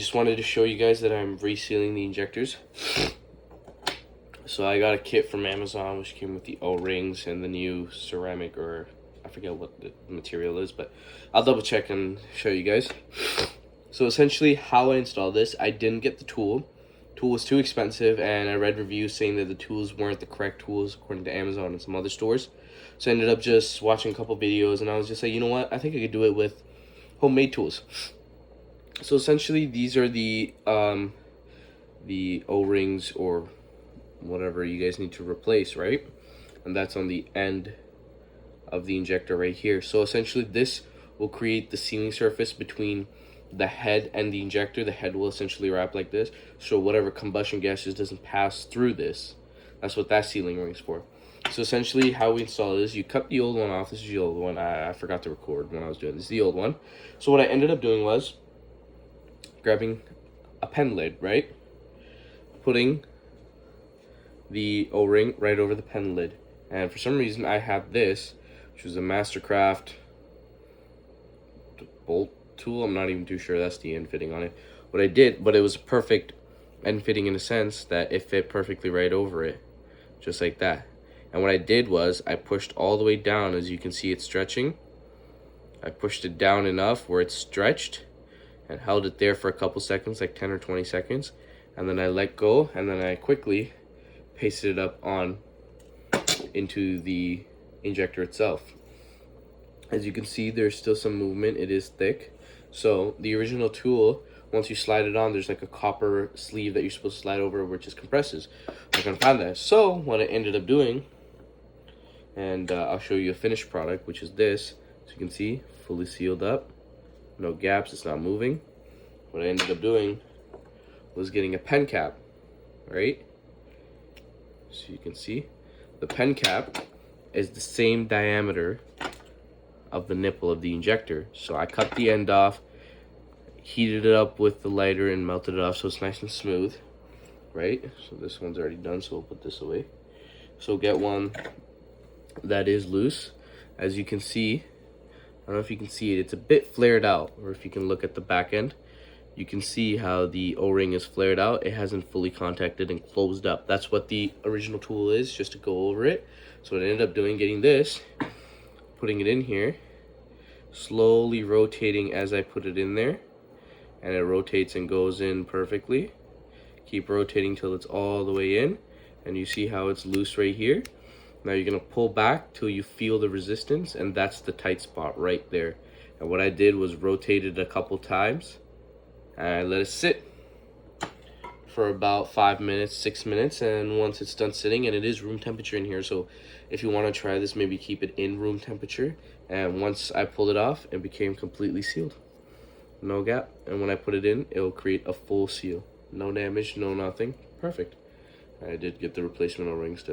Just wanted to show you guys that I'm resealing the injectors. So I got a kit from Amazon which came with the O-rings and the new ceramic, or I forget what the material is, but I'll double check and show you guys. So essentially how I installed this, I didn't get the tool. Tool was too expensive, and I read reviews saying that the tools weren't the correct tools according to Amazon and some other stores. So I ended up just watching a couple videos, and I was just like, you know what, I think I could do it with homemade tools. So essentially these are the O-rings or whatever you guys need to replace, right? And that's on the end of the injector right here. So essentially this will create the sealing surface between the head and the injector. The head will essentially wrap like this, so whatever combustion gas just doesn't pass through this. That's what that sealing ring is for. So essentially how we install this, you cut the old one off. This is the old one. I forgot to record when I was doing this. This is the old one. So what I ended up doing was grabbing a pen lid, right? Putting the O-ring right over the pen lid. And for some reason I had this, which was a Mastercraft bolt tool. I'm not even too sure that's the end fitting on it. What I did, but it was a perfect end fitting in a sense that it fit perfectly right over it, just like that. And what I did was I pushed all the way down. As you can see, it's stretching. I pushed it down enough where it's stretched and held it there for a couple seconds, like 10 or 20 seconds, and then I let go, and then I quickly pasted it up on into the injector itself. As you can see, there's still some movement. It is thick. So the original tool, once you slide it on, there's like a copper sleeve that you're supposed to slide over, which just compresses. I couldn't find that. So what I ended up doing, and I'll show you a finished product, which is this. So you can see, fully sealed up, no gaps, it's not moving. What I ended up doing was getting a pen cap, right? So you can see the pen cap is the same diameter of the nipple of the injector. So I cut the end off, heated it up with the lighter, and melted it off so it's nice and smooth, right? So this one's already done, so we'll put this away. So get one that is loose. As you can see, I don't know if you can see it, it's a bit flared out, or if you can look at the back end, you can see how the O-ring is flared out. It hasn't fully contacted and closed up. That's what the original tool is, just to go over it. So what I ended up doing, getting this, putting it in here, slowly rotating as I put it in there, and it rotates and goes in perfectly. Keep rotating till it's all the way in, and you see how it's loose right here. Now you're gonna pull back till you feel the resistance, and that's the tight spot right there. And what I did was rotate it a couple times, and I let it sit for about 5 minutes, 6 minutes, and once it's done sitting, and it is room temperature in here, so if you want to try this, maybe keep it in room temperature. And once I pulled it off, it became completely sealed, no gap. And when I put it in, it will create a full seal, no damage, no nothing, perfect. I did get the replacement O-rings too.